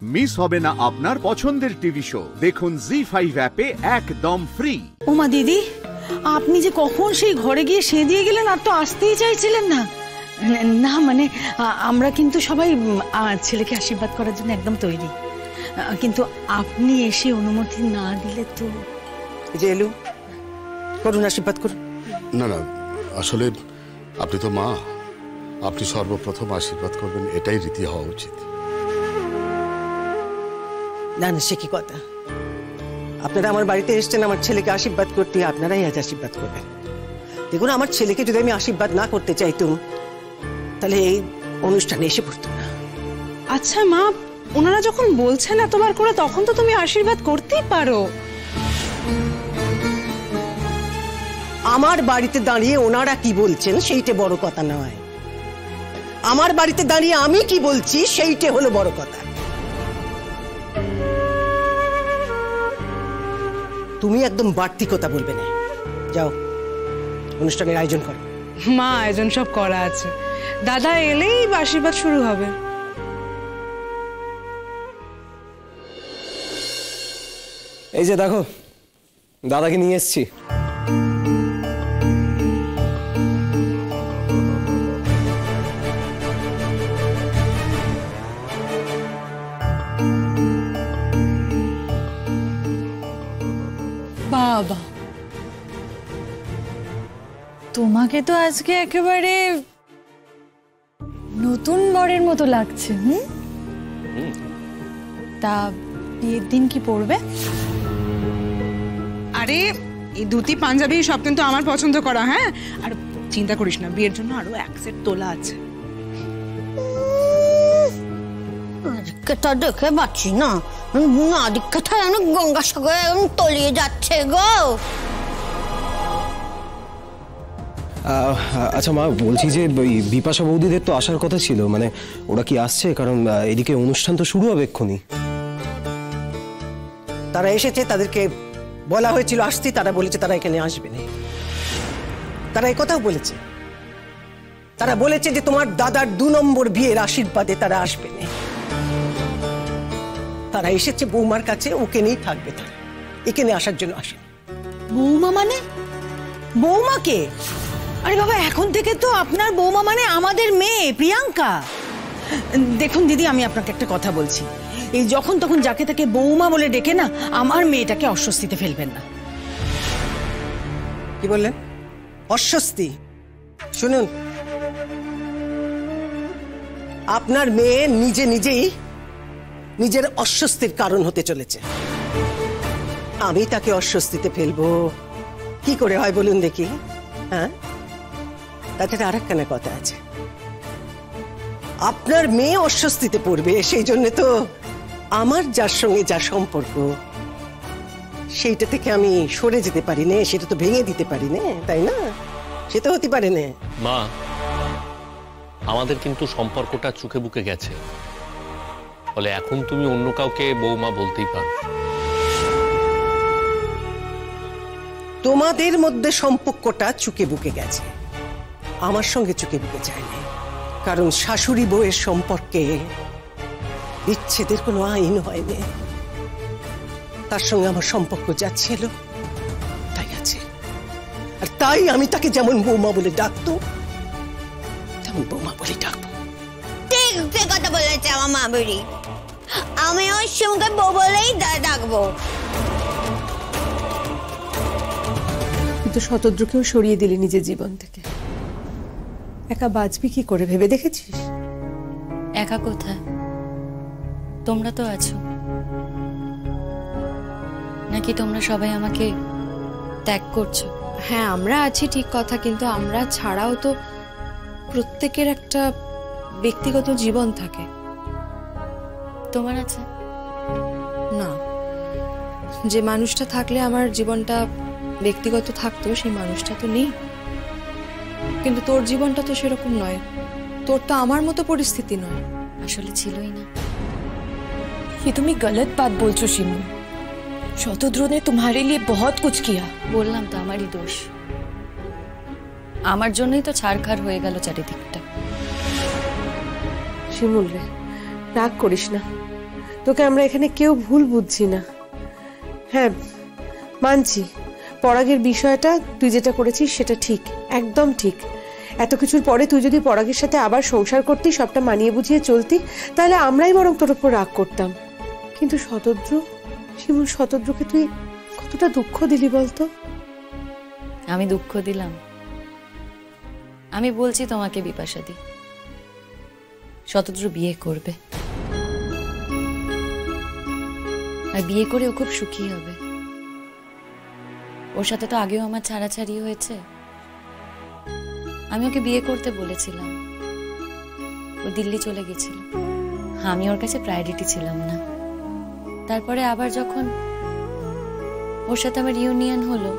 Miss হবে না আপনার পছন্দের টিভি শো। দেখুন জি5 অ্যাপে একদম ফ্রি। ওমা দিদি, আপনি যে কখন সেই ঘরে গিয়ে সেদিয়ে গেলেন, আর তো আসতেই চাইছিলেন না। না মানে আমরা কিন্তু সবাই ছেলেকে আশীর্বাদ করার জন্য একদম তৈরি, কিন্তু আপনি এসে অনুমতি না দিলে তো। যে এলু, করুন আশীর্বাদ করুন। না না, আসলে আপনি তো মা, আপনি সর্বপ্রথম আশীর্বাদ করবেন, এটাই রীতি হওয়া উচিত। না না, সে কি কথা? আপনারা আমার বাড়িতে এসছেন আমার ছেলেকে আশীর্বাদ করতে, আপনারাই আজ আশীর্বাদ করবেন। দেখুন, আমার ছেলেকে যদি আমি আশীর্বাদ না করতে চাইতুম তাহলে এই অনুষ্ঠানে এসে পড়তো না। আচ্ছা মা, ওনারা যখন বলছেন এতবার করে, তখন তো তুমি আশীর্বাদ করতেই পারো। আমার বাড়িতে দাঁড়িয়ে ওনারা কি বলছেন সেইটা বড় কথা নয়, আমার বাড়িতে দাঁড়িয়ে আমি কি বলছি সেইটা হলো বড় কথা। তুমি একদম বাড়তি কথা বলবে না। যাও, অনুষ্ঠানের আয়োজন করো। মা, আয়োজন সব করা আছে, দাদা এলেই আশীর্বাদ শুরু হবে। এই যে দেখো, দাদাকে নিয়ে এসছি। বাবা, তোমাকে তো আজকে একেবারে নতুন বরের মতো লাগছে। তা বিয়ের দিন কি পরবে? আরে এই ধুতি পাঞ্জাবি সব কিন্তু আমার পছন্দ করা। হ্যাঁ, আর চিন্তা করিস না, বিয়ের জন্য আরো এক সেট তোলা আছে। দেখে পাচ্ছি না, কথায় অনেক গঙ্গাসাগরে তলিয়ে যাচ্ছে গো। আচ্ছা মা, বলছি যে বিপাশা বৌদিদের তো আসার কথা ছিল, মানে ওরা কি আসছে? কারণ এদিকে অনুষ্ঠান তো শুরু হবে এক্ষুনি। তারা এসেছে, তাদেরকে বলা হয়েছিল আসতে, তারা বলেছে তারা এখানে আসবে না। তারা এই কথাও বলেছে, তারা বলেছে যে তোমার দাদার 2 নম্বর বিয়ের আশীর্বাদে তারা আসবে না। তারা এসেছে বৌমার কাছে, ওকে নিয়েই থাকবে। তারা এখানে আসার জন্য আসে। বৌমা মানে? বৌমাকে? আরে বাবা, এখন থেকে তো আপনার বৌমা মানে আমাদের মেয়ে প্রিয়াঙ্কা। দেখুন দিদি, আমি আপনাকে একটা কথা বলছি, এই যখন তখন যাকে তাকে বৌমা বলে ডেকে না আমার মেয়েটাকে অস্বস্তিতে ফেলবেন না। কি বললেন? অস্বস্তি? শুনুন, আপনার মেয়ে নিজে নিজেই নিজের অস্বস্তির কারণ হতে চলেছে। আমি তাকে অস্বস্তিতে ফেলবো কি করে হয় বলুন দেখি? হ্যাঁ, তাছাড়া আর একখানা কথা আছে, আপনার মেয়ে অস্বস্তিতে পড়বে সেই জন্য তো আমার যার সঙ্গে যা সম্পর্ক সেইটা থেকে আমি সরে যেতে পারি না, সেটা তো ভেঙে দিতে পারি না, তাই না? সেটা হতে পারে না। মা, আমাদের কিন্তু সম্পর্কটা চুকে বুকে গেছে, বলে এখন তুমি অন্য কাউকে বৌমা বলতেই পারো। তোমাদের মধ্যে সম্পর্কটা চুকে বুকে গেছে, আমার সঙ্গে চুকে বুকে যায়নি। কারণ শাশুড়ি বউয়ের সম্পর্কে বিচ্ছেদের কোনো আইন হয়নি। তার সঙ্গে আমার সম্পর্ক যা ছিল তাই আছে, আর তাই আমি তাকে যেমন বৌমা বলে ডাকতো তেমন বৌমা বলে ডাকবো। ঠিক কথা বলেছে আমার মা বুড়ি, আমি ওর সঙ্গে বউ বলেই ডাকবো। কিন্তু শতদ্রুকেও সরিয়ে দিলি নিজের জীবন থেকে, একা বাঁচবি কি করে ভেবে দেখেছিস? একা কোথায়, তোমরা তো আছো। নাকি তোমরা সবাই আমাকে ত্যাগ করছো? হ্যাঁ, আমরা আছি ঠিক কথা, কিন্তু আমরা ছাড়াও তো প্রত্যেকের একটা ব্যক্তিগত জীবন থাকে। তোমার আছে না, যে মানুষটা থাকলে আমার জীবনটা ব্যক্তিগত থাকতো সেই মানুষটা তো নেই। কিন্তু তোর জীবনটা তো সেরকম নয়, তোর তো আমার মতো পরিস্থিতি নয়। আসলে ছিলই না। ये তুমি गलत बात बोलছো शिमू। शतद्रु ने तुम्हारे लिए बहुत कुछ किया। বললাম তো আমারই দোষ, আমার জন্যই তো ছাড়খাড় হয়ে গেল চারিদিকটা। শিমুল রে, রাগ করিস না, তোকে আমরা এখানে কেউ ভুল বুঝছি না। হ্যাঁ মানছি, পরাগের বিষয়টা তুই যেটা করেছিস সেটা ঠিক, একদম ঠিক। এত কিছুর পরে তুই যদি পরাগের সাথে আবার সংসার করতি, সবটা মানিয়ে বুঝিয়ে চলতি, তাহলে আমরাই বরং তোর উপর রাগ করতাম। কিন্তু শতদ্রু, শিমুল শতদ্রুকে তুই কতটা দুঃখ দিলি বলতো? আমি দুঃখ দিলাম? আমি বলছি তোমাকে বিপাশাদি, শতদ্রু বিয়ে করবে, আর বিয়ে করে ও খুব সুখী হবে। ওর সাথে তো আগেও আমার ছাড়াছাড়ি হয়েছে। আমি ওকে বিয়ে করতে বলেছিলাম, ও দিল্লি চলে গেছিল, আমি ওর কাছে প্রায়োরিটি ছিলাম না। তারপরে আবার যখন ওর সাথে আমার ইউনিয়ন হলো,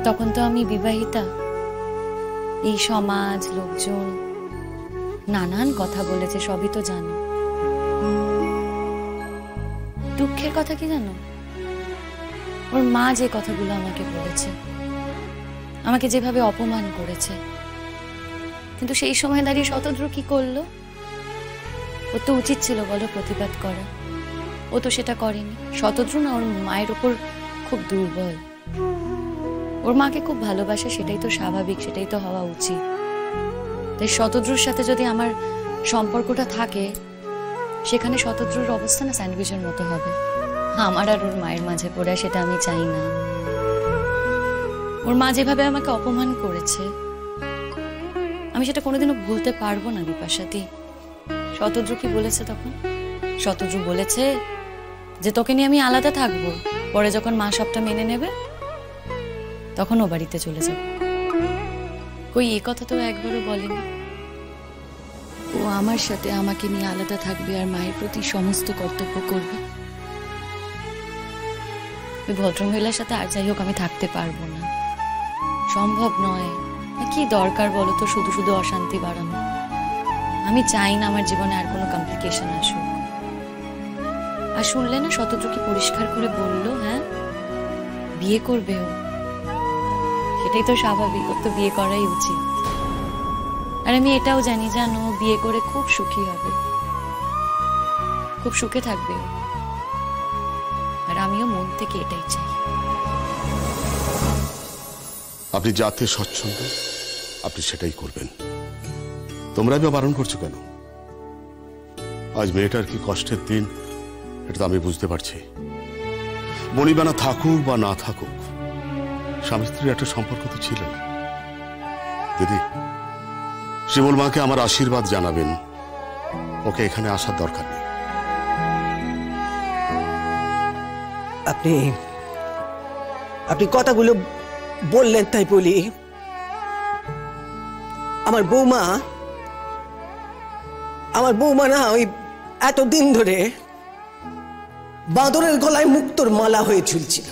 তখন তো আমি বিবাহিতা। এই সমাজ, লোকজন নানান কথা বলেছে, সবই তো জানো। দুঃখের কথা কি জানো? ওর মা যে কথাগুলো আমাকে বলেছে, আমাকে যেভাবে অপমান করেছে, কিন্তু সেই সময় দাঁড়িয়ে শতদ্রু কি করলো? ওর তো উচিত ছিল বলো প্রতিবাদ করা, ও তো সেটা করেনি। শতদ্রু না ওর মায়ের উপর খুব দুর্বল, ওর মাকে খুব ভালোবাসে, সেটাই তো স্বাভাবিক, সেটাই তো হওয়া উচিত। তাই শতদ্রুর সাথে যদি আমার সম্পর্কটা থাকে, সেখানে শতদ্রুর অবস্থা না স্যান্ডউইচের মতো হবে আমার আর ওর মায়ের মাঝে পড়ে, সেটা আমি চাই না। ওর মা যেভাবে আমাকে অপমান করেছে, আমি সেটা কোনোদিনও ভুলতে পারবো না বিপাশাদি। শতদ্রু কি বলেছে তখন? শতদ্রু বলেছে যে তোকে নিয়ে আমি আলাদা থাকবো, পরে যখন মা সবটা মেনে নেবে তখন ও বাড়িতে চলে যাবে। কই এই কথা তো একবারও বলেনি। ও আমার সাথে আমাকে নিয়ে আলাদা থাকবে আর মায়ের প্রতি সমস্ত কর্তব্য করবে। ওই ভদ্রমহিলার সাথে আর যাই হোক আমি থাকতে পারবো না, সম্ভব নয়। কি দরকার বলো তো শুধু শুধু অশান্তি বাড়ানো? আমি চাই না আমার জীবনে আর কোনো কমপ্লিকেশন আসুক। আর শুনলে না শতদ্রু কি পরিষ্কার করে বললো, হ্যাঁ বিয়ে করবে ও, সেটাই তো স্বাভাবিক, ওর তো বিয়ে করাই উচিত। আর আমি এটাও জানি জানো, বিয়ে করে খুব সুখী হবে, খুব সুখে থাকবে, আর আমিও মন থেকে এটাই চাই। আপনি যাতে স্বচ্ছন্দ আপনি সেটাই করবেন। তোমরা আমি বারণ করছো কেন? আজ মেয়েটার কি কষ্টের দিন এটা তো আমি বুঝতে পারছি। বনিবানা থাকুক বা না থাকুক, স্বামী স্ত্রীর একটা সম্পর্ক তো ছিল। দিদি, শিমুল মাকে আমার আশীর্বাদ জানাবেন, ওকে এখানে আসার দরকার নেই। আপনি কথাগুলো বললেন তাই বলি, আমার বৌমা না ওই এতদিন ধরে বাঁদরের গলায় মুক্তোর মালা হয়ে ঝুলছিল।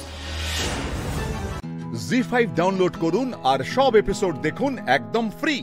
জি5 ডাউনলোড করুন আর সব এপিসোড দেখুন একদম ফ্রি।